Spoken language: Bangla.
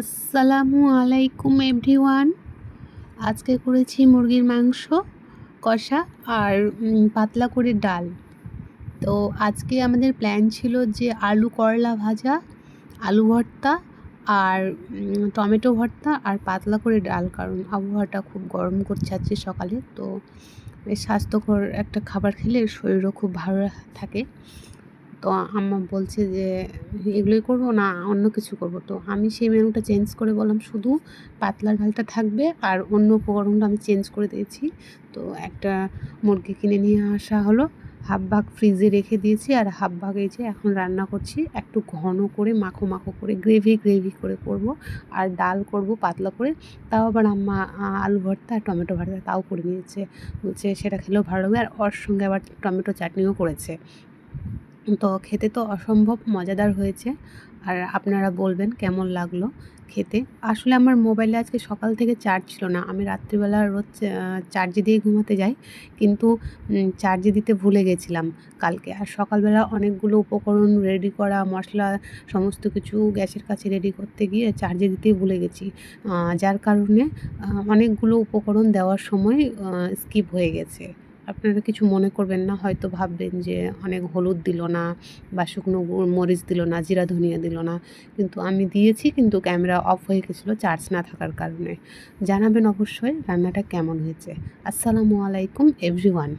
আসসালামু আলাইকুম এভরিওয়ান। আজকে করেছি মুরগির মাংস কষা আর পাতলা করে ডাল। তো আজকে আমাদের প্ল্যান ছিল যে আলু করলা ভাজা, আলু ভর্তা আর টমেটো ভর্তা আর পাতলা করে ডাল, কারণ আবহাওয়াটা খুব গরম করছে আজকে সকালে। তো বেশ স্বাস্থ্যকর একটা খাবার খেলে শরীরও খুব ভালো থাকে। তো আম্মা বলছে যে এগুলোই করবো না অন্য কিছু করব। তো আমি সেই মেনুটা চেঞ্জ করে বললাম শুধু পাতলা ডালটা থাকবে আর অন্য উপকরণটা আমি চেঞ্জ করে দিয়েছি। তো একটা মুরগি কিনে নিয়ে আসা হলো, হাফ ভাগ ফ্রিজে রেখে দিয়েছি আর হাফ ভাগ এই যে এখন রান্না করছি। একটু ঘন করে মাখো মাখো করে গ্রেভি করে করব। আর ডাল করব পাতলা করে, তাও আবার আম্মা আলু ভর্তা আর টমেটো ভর্তা তাও করে নিয়েছে, বলছে সেটা খেলেও ভালো লাগবে। আর ওর সঙ্গে আবার টমেটো চাটনিও করেছে। তো খেতে তো অসম্ভব মজাদার হয়েছে। আর আপনারা বলবেন কেমন লাগলো খেতে। আসলে আমার মোবাইলে আজকে সকাল থেকে চার্জ ছিল না। আমি রাত্রিবেলা রোজ চার্জে দিয়ে ঘুমাতে যাই, কিন্তু চার্জে দিতে ভুলে গেছিলাম কালকে। আর সকালবেলা অনেকগুলো উপকরণ রেডি করা, মশলা সমস্ত কিছু গ্যাসের কাছে রেডি করতে গিয়ে চার্জে দিতেই ভুলে গেছি, যার কারণে অনেকগুলো উপকরণ দেওয়ার সময় স্কিপ হয়ে গেছে। আপনারা কিছু মনে করবেন না, হয়তো ভাববেন যে অনেক হলুদ দিল না বা শুকনো মরিচ দিল না, জিরা ধনিয়া দিল না, কিন্তু আমি দিয়েছি, কিন্তু ক্যামেরা অফ হয়ে গেছিলো চার্জ না থাকার কারণে। জানাবেন অবশ্যই রান্নাটা কেমন হয়েছে। আসসালামু আলাইকুম এভরিওয়ান।